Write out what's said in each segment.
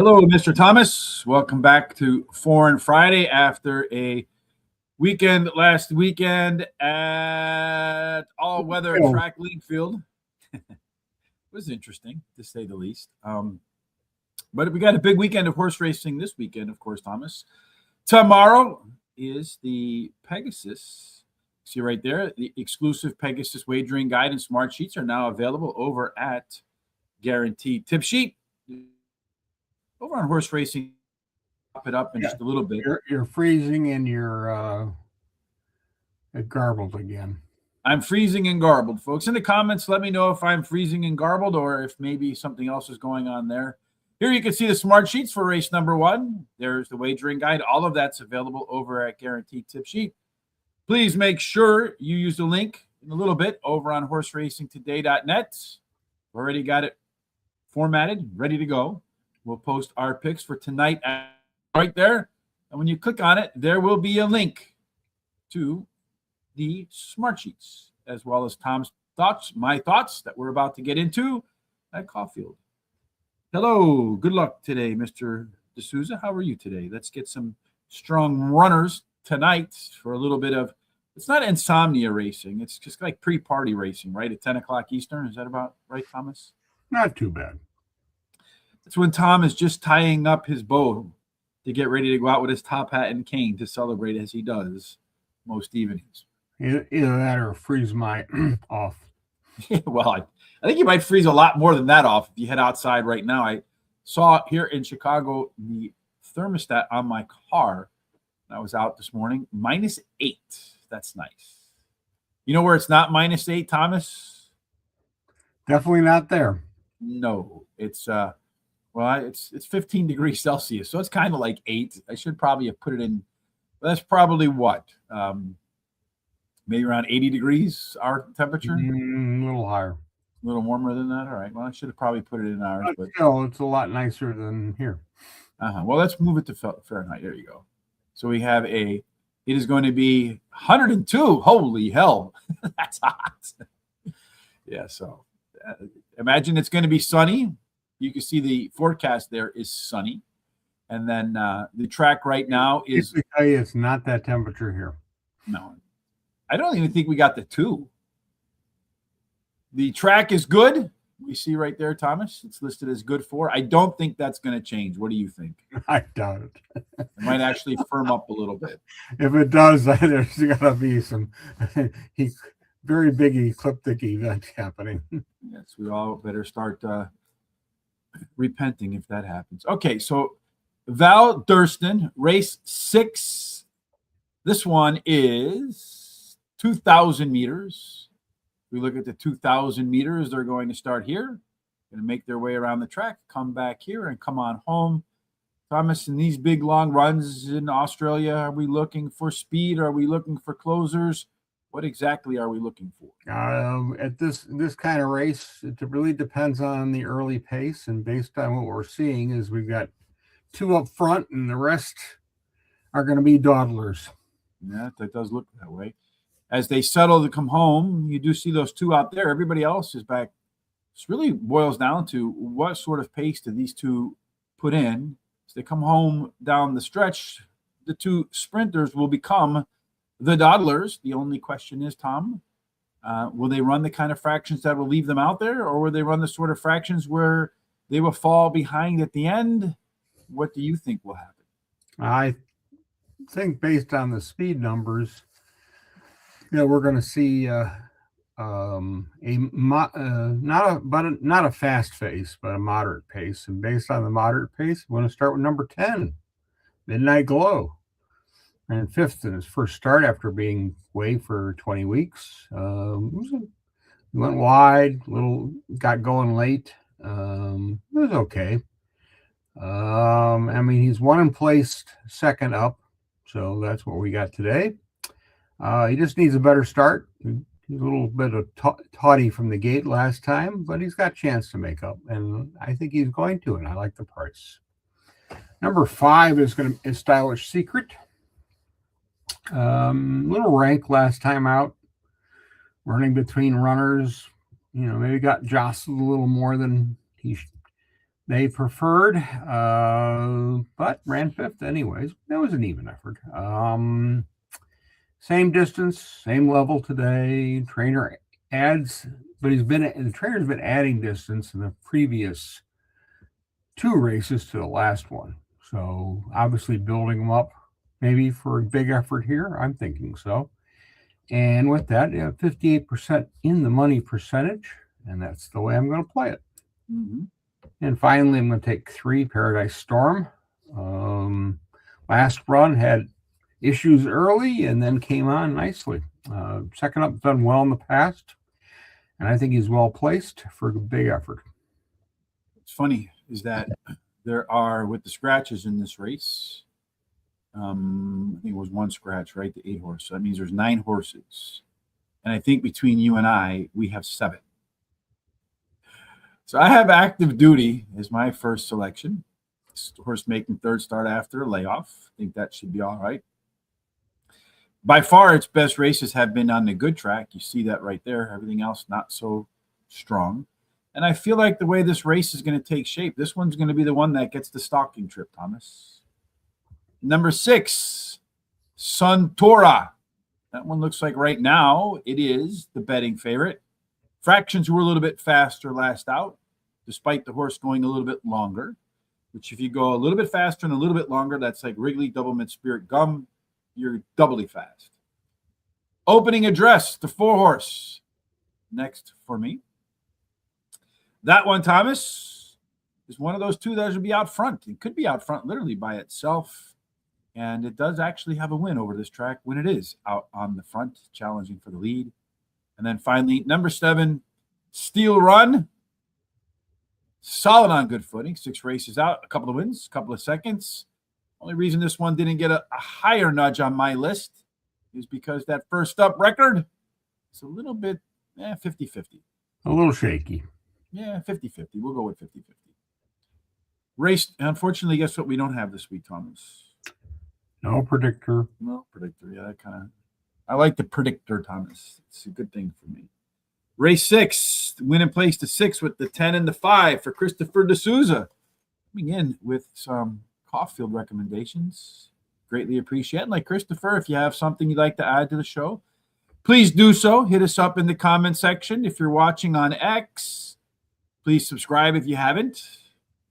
Hello, Mr. Thomas. Welcome back to Foreign Friday after a last weekend at all-weather track league field. It was interesting, to say the least. But we got a big weekend of horse racing this weekend, of course, Thomas. Tomorrow is the Pegasus. See right there, the exclusive Pegasus wagering guide and smart sheets are now available over at Guaranteed Tip Sheet. Over on horse racing, pop it up in just a little bit. You're freezing and you're garbled again. I'm freezing and garbled, folks. In the comments, let me know if I'm freezing and garbled or if maybe something else is going on there. Here you can see the smart sheets for race number 1. There's the wagering guide. All of that's available over at Guaranteed Tip Sheet. Please make sure you use the link in a little bit over on horseracingtoday.net. Already got it formatted, ready to go. We'll post our picks for tonight right there. And when you click on it, there will be a link to the smart sheets, as well as Tom's thoughts, my thoughts that we're about to get into at Caulfield. Hello. Good luck today, Mr. D'Souza. How are you today? Let's get some strong runners tonight for a little bit of, it's not insomnia racing. It's just like pre-party racing, right? At 10 o'clock Eastern. Is that about right, Thomas? Not too bad. It's when Tom is just tying up his bow to get ready to go out with his top hat and cane to celebrate as he does most evenings. Either that or freeze my off. Well, I think you might freeze a lot more than that off if you head outside right now. I saw here in Chicago the thermostat on my car. I was out this morning, -8. That's nice. You know where it's not -8, Thomas? Definitely not there. No, it's it's 15 degrees Celsius, so it's kind of like 8. I should probably have put it in. That's probably what, maybe around 80 degrees our temperature. A little higher, a little warmer than that. All right. Well, I should have probably put it in ours, but still, it's a lot nicer than here. Well, let's move it to Fahrenheit. There you go. So we have it is going to be 102. Holy hell, that's hot. Yeah. So imagine it's going to be sunny. You can see the forecast there is sunny. And then the track right now is... It's not that temperature here. No. I don't even think we got the 2. The track is good. We see right there, Thomas. It's listed as good 4. I don't think that's going to change. What do you think? I doubt it. It might actually firm up a little bit. If it does, there's got to be some very big ecliptic event happening. Yes, we all better start... repenting if that happens. Okay, so Vale Durston, race 6. This one is 2,000 meters. We look at the 2,000 meters. They're going to start here, going to make their way around the track, come back here, and come on home. Thomas, in these big long runs in Australia, are we looking for speed? Are we looking for closers? What exactly are we looking for? At this kind of race, it really depends on the early pace, and based on what we're seeing is we've got 2 up front, and the rest are going to be dawdlers. Yeah, that does look that way. As they settle to come home, you do see those 2 out there. Everybody else is back. This really boils down to what sort of pace do these 2 put in. As they come home down the stretch, the 2 sprinters will become the dawdlers. The only question is, Tom, will they run the kind of fractions that will leave them out there, or will they run the sort of fractions where they will fall behind at the end? What do you think will happen? I think based on the speed numbers, we're going to see not a fast pace, but a moderate pace. And based on the moderate pace, we're going to start with number 10, Midnight Glow. And 5th in his first start after being away for 20 weeks. Went wide, got going late. It was okay. He's 1 and placed 2nd up, so that's what we got today. He just needs a better start. He's a little bit of tawdy from the gate last time, but he's got a chance to make up, and I think he's going to, and I like the price. Number 5 is Stylish Secret. Little rank last time out, running between runners, maybe got jostled a little more than he They preferred, but ran fifth anyways. It was an even effort. Same distance, same level today. Trainer adds, but the trainer's been adding distance in the previous 2 races to the last one. So obviously building them up maybe for a big effort here. I'm thinking so. And with that, 58% in the money percentage, and that's the way I'm going to play it. Mm-hmm. And finally, I'm going to take 3, Paradise Storm. Last run had issues early and then came on nicely. Second up, done well in the past, and I think he's well placed for a big effort. What's funny is that there are, with the scratches in this race, I think it was 1 scratch, right? The 8 horse. So that means there's 9 horses. And I think between you and I, we have 7. So I have Active Duty as my first selection. Horse making 3rd start after a layoff. I think that should be all right. By far, its best races have been on the good track. You see that right there. Everything else not so strong. And I feel like the way this race is going to take shape, this one's going to be the one that gets the stalking trip, Thomas. Number 6, Suntora. That one looks like right now it is the betting favorite. Fractions were a little bit faster last out, despite the horse going a little bit longer, which if you go a little bit faster and a little bit longer, that's like Wrigley Double Mint Spirit Gum. You're doubly fast. Opening address, the 4 horse. Next for me. That one, Thomas, is one of those 2 that should be out front. It could be out front literally by itself. And it does actually have a win over this track when it is out on the front, challenging for the lead. And then finally, number 7, Steel Run. Solid on good footing. 6 races out, a couple of wins, a couple of seconds. Only reason this one didn't get a higher nudge on my list is because that first up record is a little bit 50-50. A little shaky. Yeah, 50-50. We'll go with 50-50. Race, unfortunately, guess what we don't have this week, Thomas? No predictor. No predictor. Yeah, that kind of. I like the predictor, Thomas. It's a good thing for me. Race 6, win and place to 6 with the 10 and the 5 for Christopher D'Souza. Coming in with some Caulfield recommendations. Greatly appreciate it. Like Christopher, if you have something you'd like to add to the show, please do so. Hit us up in the comment section. If you're watching on X, please subscribe if you haven't.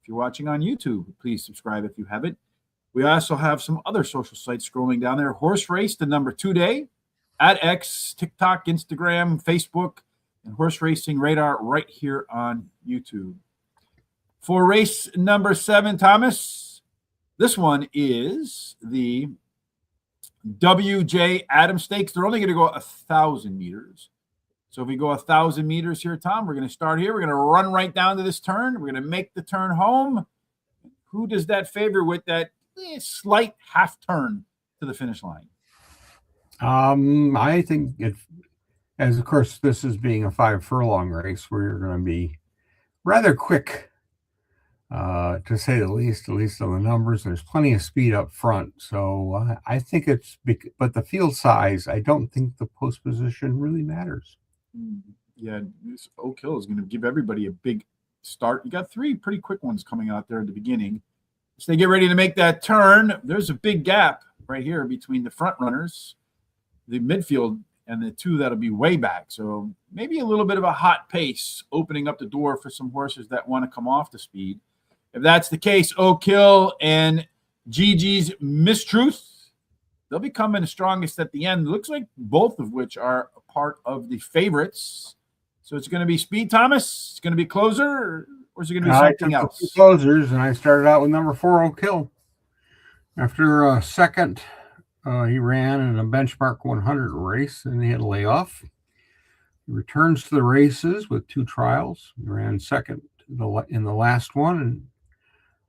If you're watching on YouTube, please subscribe if you haven't. We also have some other social sites scrolling down there. Horse Race, the number 2 day, at X, TikTok, Instagram, Facebook, and Horse Racing Radar right here on YouTube. For race number 7, Thomas, this one is the WJ Adams Stakes. They're only going to go 1,000 meters. So if we go 1,000 meters here, Tom, we're going to start here. We're going to run right down to this turn. We're going to make the turn home. Who does that favor with that slight half turn to the finish line? I think as of course this is being a 5 furlong race where you're going to be rather quick, to say the least, at least on the numbers. There's plenty of speed up front, so I think it's but the field size, I don't think the post position really matters. Yeah, this Oak Hill is going to give everybody a big start. You got 3 pretty quick ones coming out there at the beginning. As they get ready to make that turn, there's a big gap right here between the front runners, the midfield, and the 2 that'll be way back. So maybe a little bit of a hot pace opening up the door for some horses that want to come off the speed. If that's the case, Oak Hill and Gigi's Mistruth, they'll be coming the strongest at the end. Looks like both of which are a part of the favorites. So it's going to be speed, Thomas? It's going to be closer? Or is it going to be something else? Closers, and I started out with number 4, Oak Hill. After a second, he ran in a benchmark 100 race, and he had a layoff. He returns to the races with 2 trials. He ran second in the last one,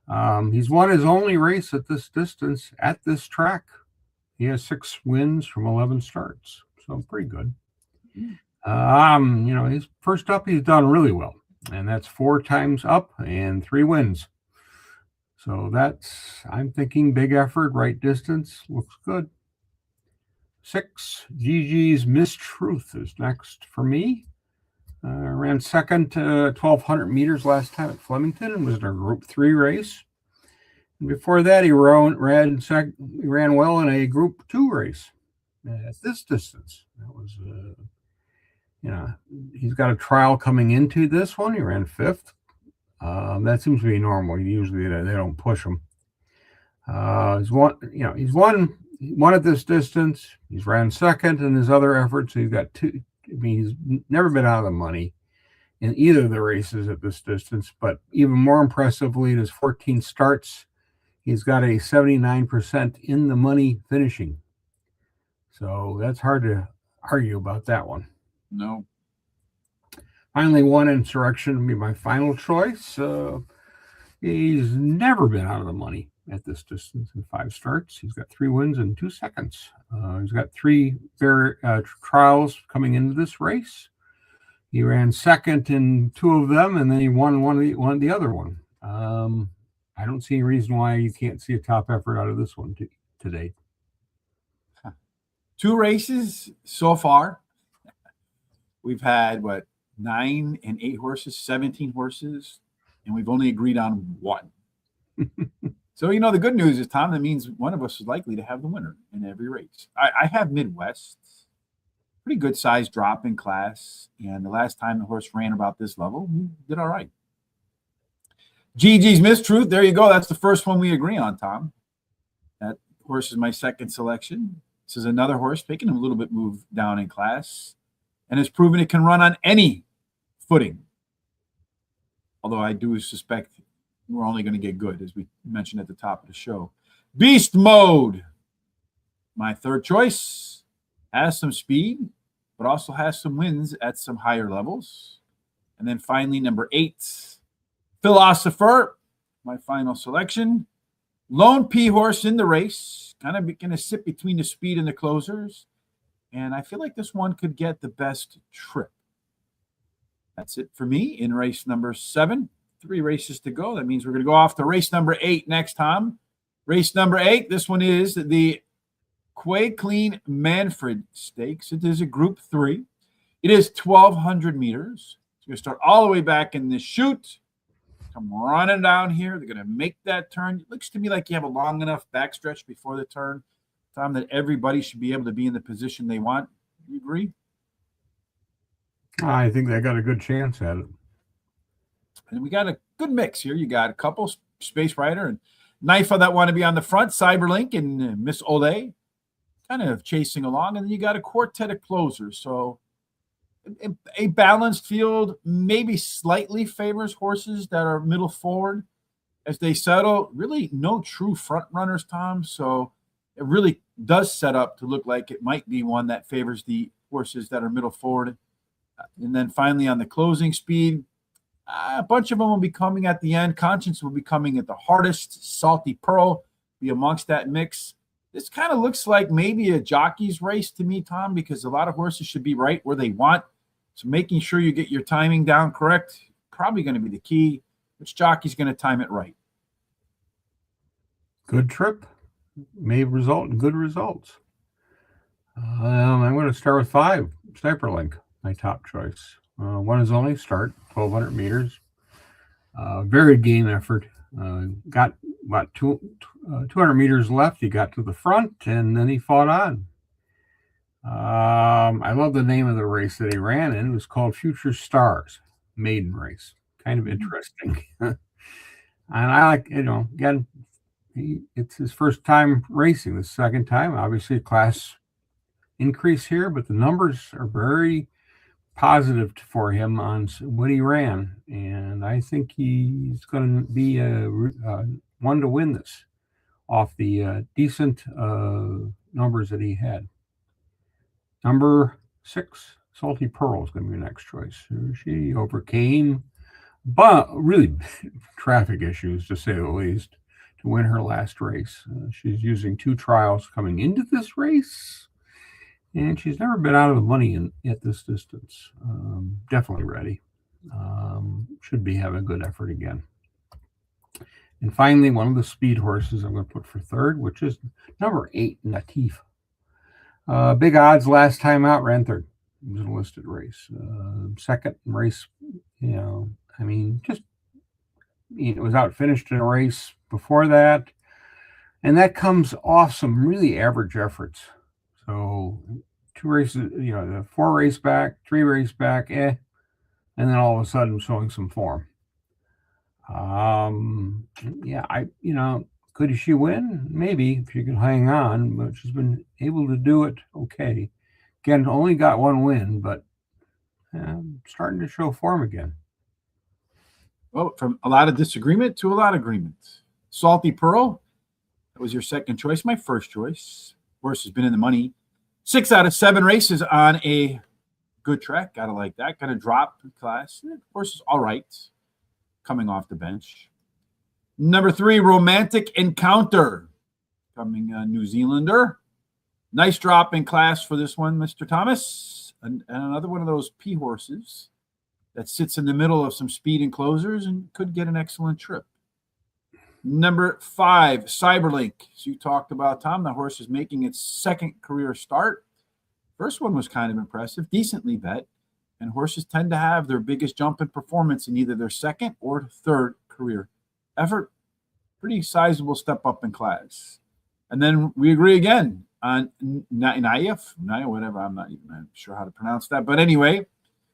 and he's won his only race at this distance at this track. He has 6 wins from 11 starts, so pretty good. He's first up. He's done really well. And that's 4 times up and 3 wins. So I'm thinking big effort, right distance, looks good. 6, Gigi's Mistruth is next for me. Ran second 1,200 meters last time at Flemington and was in a Group 3 race. And before that, he ran well in a Group 2 race at this distance. That was, he's got a trial coming into this one. He ran fifth. That seems to be normal. Usually they don't push him. He's won at this distance. He's ran second in his other efforts. He's got two. I mean, he's never been out of the money in either of the races at this distance. But even more impressively, in his 14 starts, he's got a 79% in the money finishing. So that's hard to argue about that one. No. Finally, one Insurrection would be my final choice. He's never been out of the money at this distance in 5 starts. He's got 3 wins in 2 seconds. He's got 3 trials coming into this race. He ran second in 2 of them, and then he won the other one. I don't see any reason why you can't see a top effort out of this one today. 2 races so far. We've had 9 and 8 horses, 17 horses, and we've only agreed on 1. So, the good news is, Tom, that means one of us is likely to have the winner in every race. I have Midwest, pretty good size drop in class, and the last time the horse ran about this level, he did all right. Gigi's Mistruth, there you go. That's the first one we agree on, Tom. That horse is my second selection. This is another horse taking him a little bit move down in class, and has proven it can run on any footing. Although I do suspect we're only going to get good, as we mentioned at the top of the show. Beast Mode, my third choice, has some speed, but also has some wins at some higher levels. And then finally, number 8, Philosopher, my final selection. Lone P horse in the race, kind of going to sit between the speed and the closers. And I feel like this one could get the best trip. That's it for me in race number 7. 3 races to go. That means we're going to go off to race number 8 next, Tom. Race number 8, this one is the Quayclean Manfred Stakes. It is a Group 3. It is 1,200 meters. So you're going to start all the way back in the chute. Come running down here. They're going to make that turn. It looks to me like you have a long enough backstretch before the turn, Tom, that everybody should be able to be in the position they want. You agree? I think they got a good chance at it. And we got a good mix here. You got a couple, Space Rider and Knifa that want to be on the front, Cyberlink and Miss Olay kind of chasing along. And then you got a quartet of closers. So a balanced field maybe slightly favors horses that are middle forward as they settle. Really no true front runners, Tom. So it really does set up to look like it might be one that favors the horses that are middle forward. And then finally on the closing speed, a bunch of them will be coming at the end. Conscience will be coming at the hardest. Salty Pearl be amongst that mix. This kind of looks like maybe a jockey's race to me, Tom, because a lot of horses should be right where they want. So making sure you get your timing down correct, probably going to be the key. Which jockey's going to time it right? Good trip. May result in good results. I'm going to start with 5, Cyberlink, my top choice. One is only start, 1,200 meters. Very game effort. Got about 200 meters left. He got to the front, and then he fought on. I love the name of the race that he ran in. It was called Future Stars, maiden race. Kind of interesting. And I like, again, it's his first time racing. The second time, obviously, a class increase here, but the numbers are very positive for him on what he ran, and I think he's going to be one to win this off the decent numbers that he had. Number 6, Salty Pearl is going to be your next choice. She overcame, but really traffic issues, to say the least, to win her last race. She's using 2 trials coming into this race. And she's never been out of the money at this distance. Definitely ready. Should be having a good effort again. And finally, one of the speed horses I'm going to put for third, which is number 8, Natif. Big odds last time out, ran third. It was a listed race. Second race, I mean, just it was out finished in a race before that, and that comes off some really average efforts. So 2 races, the 4 race back, 3 race back, and then all of a sudden showing some form. Could she win? Maybe, if she can hang on, but she's been able to do it okay. Again, only got 1 win, but starting to show form again. Well, from a lot of disagreement to a lot of agreement. Salty Pearl, that was your second choice. My first choice. Horse has been in the money 6 out of 7 races on a good track. Gotta like that. Kind of drop class. Horse is all right coming off the bench. Number 3, Romantic Encounter, coming New Zealander. Nice drop in class for this one, Mr. Thomas. And another one of those P horses that sits in the middle of some speed and closers and could get an excellent trip. Number 5, Cyberlink. As you talked about, Tom, the horse is making its second career start. First one was kind of impressive, decently bet. And horses tend to have their biggest jump in performance in either their second or third career effort. Pretty sizable step up in class. And then we agree again on Naya, whatever. I'm not even sure how to pronounce that. But anyway,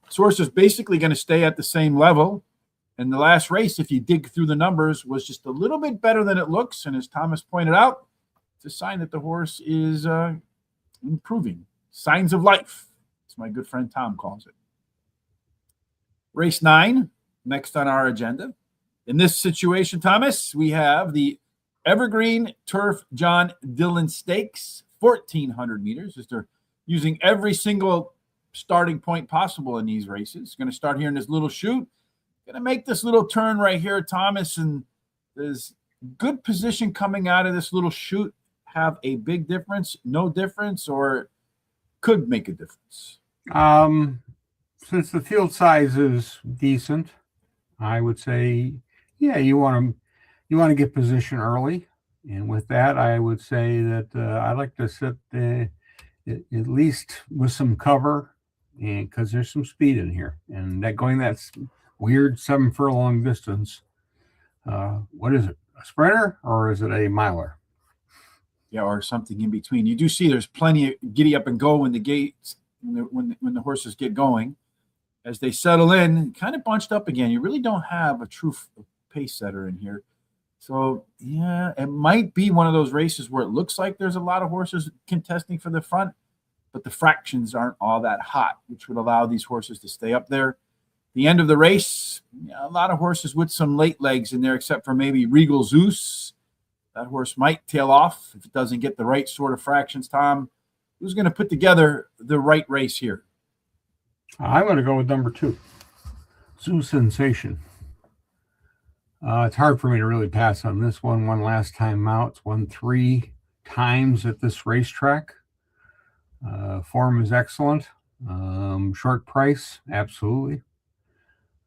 this horse is basically going to stay at the same level. And the last race, if you dig through the numbers, was just a little bit better than it looks. And as Thomas pointed out, it's a sign that the horse is improving. Signs of life, as my good friend Tom calls it. Race 9, next on our agenda. In this situation, Thomas, we have the Evergreen Turf John Dillon Stakes, 1,400 meters, as they're using every single starting point possible in these races. Going to start here in this little chute. Going to make this little turn right here, Thomas, and there's good position coming out of this little chute. Have a big difference, no difference, or could make a difference? Since the field size is decent, I would say, you want to get position early, and with that, I would say that I like to sit at least with some cover, and because there's some speed in here, and that weird 7 furlong distance. What is it? A sprinter or is it a miler? Yeah, or something in between. You do see there's plenty of giddy up and go when the gates, when the horses get going. As they settle in, kind of bunched up again. You really don't have a true pace setter in here. So, yeah, it might be one of those races where it looks like there's a lot of horses contesting for the front, but the fractions aren't all that hot, which would allow these horses to stay up there. The end of the race, a lot of horses with some late legs in there, except for maybe Regal Zeus. That horse might tail off if it doesn't get the right sort of fractions. Tom, who's going to put together the right race here? I'm going to go with number 2, Zoo Sensation. It's hard for me to really pass on this one. Won last time out. It's won 3 times at this racetrack. Form is excellent. Short price, absolutely.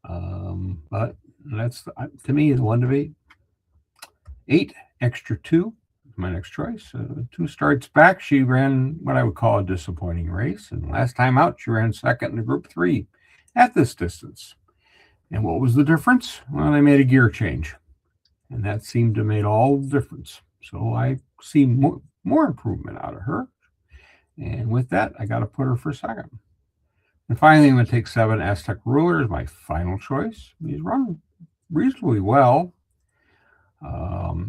But that's, to me, the 1 to beat. 8 extra 2 is my next choice. 2 starts back, she ran what I would call a disappointing race. And last time out, she ran second in the Group 3 at this distance. And what was the difference? Well, they made a gear change. And that seemed to make all the difference. So I see more improvement out of her. And with that, I got to put her for second. And finally, I'm going to take 7 Aztec Ruler as my final choice. He's run reasonably well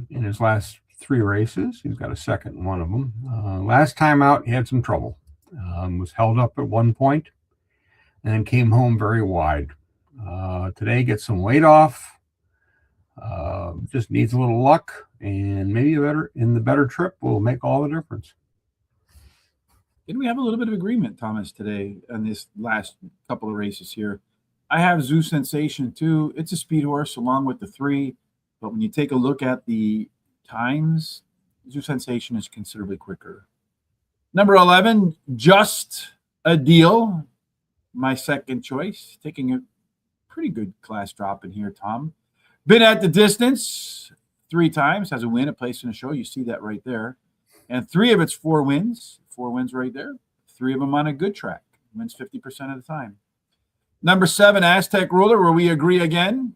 in his last 3 races. He's got a second in one of them. Last time out, he had some trouble. Was held up at one point and then came home very wide. Today, gets some weight off. Just needs a little luck, and maybe the better trip will make all the difference. Didn't we have a little bit of agreement, Thomas, today on this last couple of races here? I have Zoo Sensation too. It's a speed horse along with the 3, but when you take a look at the times, Zoo Sensation is considerably quicker. Number 11, Just a Deal, my second choice, taking a pretty good class drop in here, Tom. Been at the distance 3 times, has a win, a place in a show. You see that right there. And 3 of its 4 wins. 4 wins right there. 3 of them on a good track. Wins 50% of the time. Number 7, Aztec Ruler, where we agree again.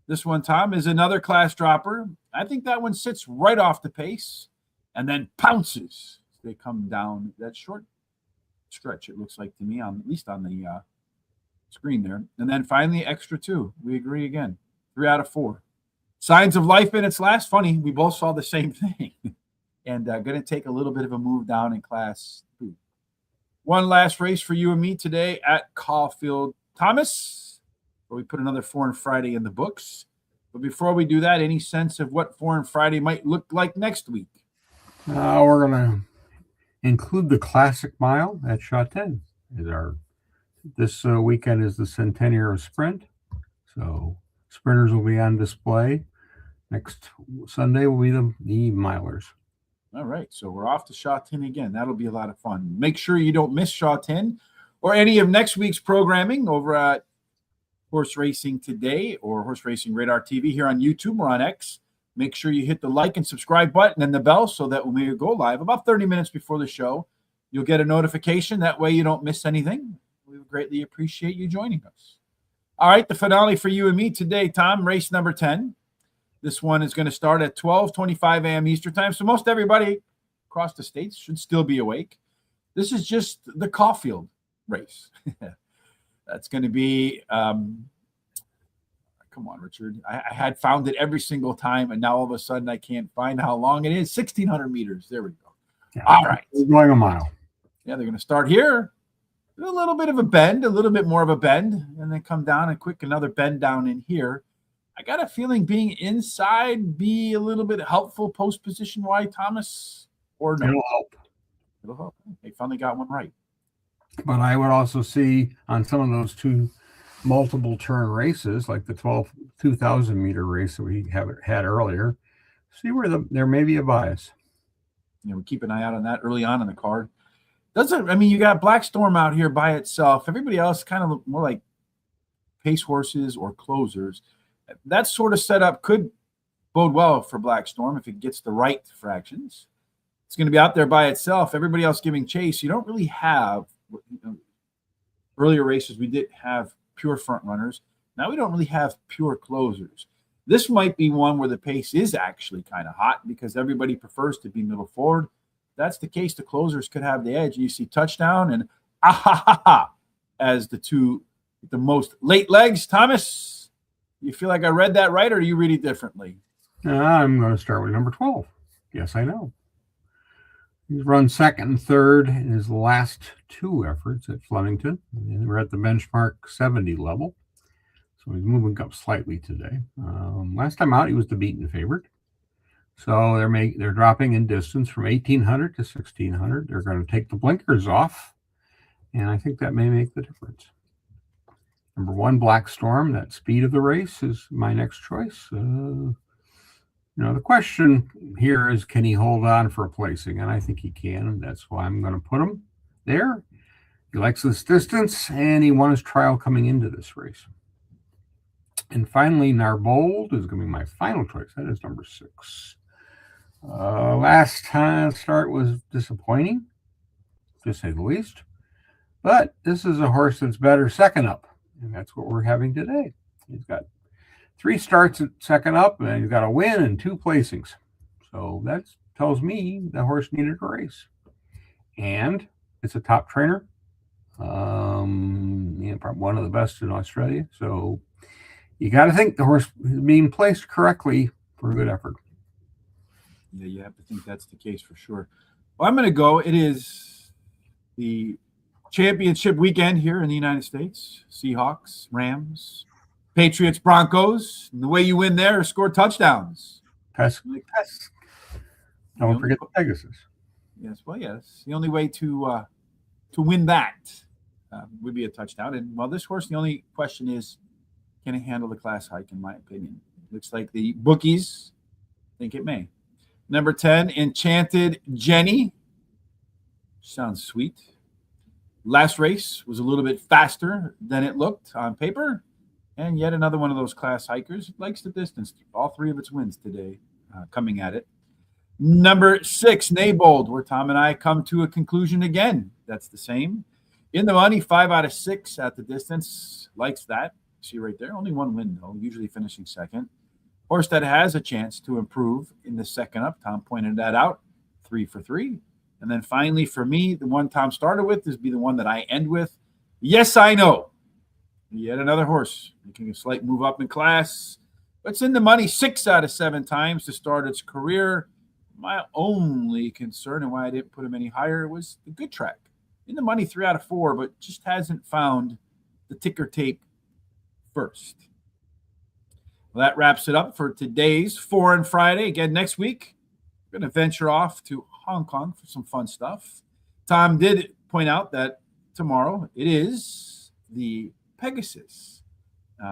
This one, Tom, is another class dropper. I think that one sits right off the pace and then pounces. They come down that short stretch, it looks like to me, at least on the screen there. And then finally, Extra 2. We agree again. 3 out of 4. Signs of Life in its last. Funny, we both saw the same thing. And going to take a little bit of a move down in class 2. One last race for you and me today at Caulfield. Thomas, where we put another Foreign Friday in the books. But before we do that, any sense of what Foreign Friday might look like next week? We're going to include the Classic Mile at Shot 10. This weekend is the Centennial Sprint. So sprinters will be on display. Next Sunday will be the milers. All right, so we're off to Shot 10 again. That'll be a lot of fun. Make sure you don't miss Shot 10 or any of next week's programming over at Horse Racing Today or Horse Racing Radar TV here on YouTube or on X. Make sure you hit the like and subscribe button and the bell so that when we go live about 30 minutes before the show, you'll get a notification. That way you don't miss anything. We would greatly appreciate you joining us. All right, the finale for you and me today, Tom, race number 10. This one is going to start at 12:25 a.m. Eastern time. So most everybody across the states should still be awake. This is just the Caulfield race. That's going to be, come on, Richard. I had found it every single time, and now all of a sudden I can't find how long it is. 1,600 meters. There we go. Yeah, all right. We're going a mile. Yeah, they're going to start here. A little bit of a bend, a little bit more of a bend, and then come down and quick another bend down in here. I got a feeling being inside be a little bit helpful post position wide, Thomas, or no? It'll help. It'll help. They finally got one right. But I would also see on some of those 2 multiple turn races, like the 2,000 meter race that we had earlier, see where there may be a bias. We keep an eye out on that early on in the card. You got Black Storm out here by itself. Everybody else kind of look more like pace horses or closers. That sort of setup could bode well for Black Storm if it gets the right fractions. It's going to be out there by itself. Everybody else giving chase. You don't really have earlier races. We did have pure front runners. Now we don't really have pure closers. This might be one where the pace is actually kind of hot because everybody prefers to be middle forward. If that's the case, the closers could have the edge. You see touchdown and as the most late legs. Thomas, you feel like I read that right, or do you read it differently? I'm going to start with number 12. Yes, I know. He's run second and third in his last 2 efforts at Flemington. And we're at the benchmark 70 level. So he's moving up slightly today. Last time out, he was the beaten favorite. So they're dropping in distance from 1,800 to 1,600. They're going to take the blinkers off, and I think that may make the difference. Number 1, Black Storm. That speed of the race is my next choice. The question here is, can he hold on for a placing? And I think he can, and that's why I'm going to put him there. He likes this distance, and he won his trial coming into this race. And finally, Narbold is going to be my final choice. That is number 6. Last time start was disappointing, to say the least. But this is a horse that's better second up, and that's what we're having today. He's got 3 starts at second up, and he's got a win and 2 placings. So that tells me the horse needed a race. And it's a top trainer. Probably one of the best in Australia. So you got to think the horse is being placed correctly for a good effort. Yeah, you have to think that's the case for sure. Well, I'm going to go. It is the championship weekend here in the United States. Seahawks, Rams, Patriots, Broncos. And the way you win there is score touchdowns. Don't forget the Pegasus. Yes, well, yes. The only way to win that would be a touchdown. And while this horse, the only question is, can it handle the class hike, in my opinion? Looks like the bookies think it may. Number 10, Enchanted Jenny. Sounds sweet. Last race was a little bit faster than it looked on paper. And yet another one of those class hikers. It likes the distance. All 3 of its wins today coming at it. Number 6, Naybold, where Tom and I come to a conclusion again. That's the same. In the money, 5 out of 6 at the distance. Likes that. See right there. Only one win, though, usually finishing second. Horse that has a chance to improve in the second up. Tom pointed that out. 3 for 3. And then finally, for me, the one Tom started with is be the one that I end with. Yes, I know. Yet another horse making a slight move up in class. But it's in the money 6 out of 7 times to start its career. My only concern and why I didn't put him any higher was the good track. In the money 3 out of 4, but just hasn't found the ticker tape first. Well, that wraps it up for today's Foreign Friday. Again, next week, we're going to venture off to Hong Kong for some fun stuff. Tom did point out that tomorrow it is the Pegasus.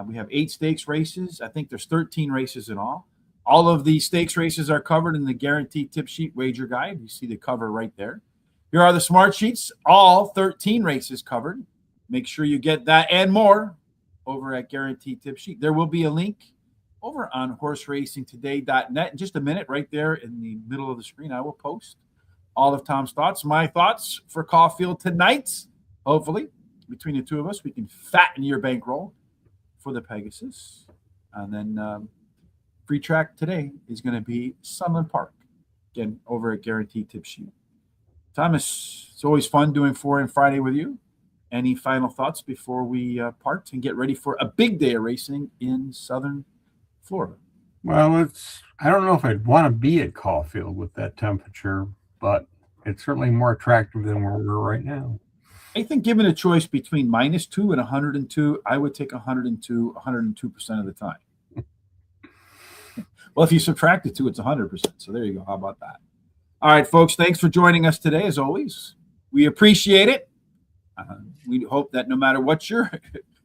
We have 8 stakes races. I think there's 13 races in all. All of the stakes races are covered in the Guaranteed Tip Sheet Wager Guide. You see the cover right there. Here are the smart sheets. All 13 races covered. Make sure you get that and more over at Guaranteed Tip Sheet. There will be a link over on horseracingtoday.net. In just a minute, right there in the middle of the screen, I will post all of Tom's thoughts, my thoughts for Caulfield tonight. Hopefully, between the two of us, we can fatten your bankroll for the Pegasus. And then free track today is going to be Sunland Park. Again, over at Guaranteed Tip Sheet. Thomas, it's always fun doing Foreign Friday with you. Any final thoughts before we part and get ready for a big day of racing in Southern Florida? Well, I don't know if I'd want to be at Caulfield with that temperature, but it's certainly more attractive than where we're right now. I think given a choice between -2 and 102, I would take 102, 102% of the time. Well, if you subtract the 2, it's 100%. So there you go. How about that? All right, folks, thanks for joining us today, as always. We appreciate it. We hope that no matter what your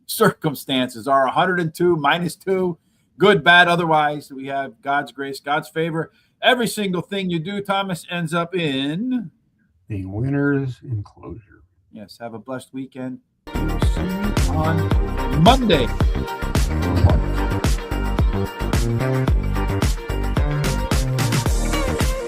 circumstances are, 102, -2, good, bad, otherwise, we have God's grace, God's favor. Every single thing you do, Thomas, ends up in the winner's enclosure. Yes, have a blessed weekend. We'll see you on Monday.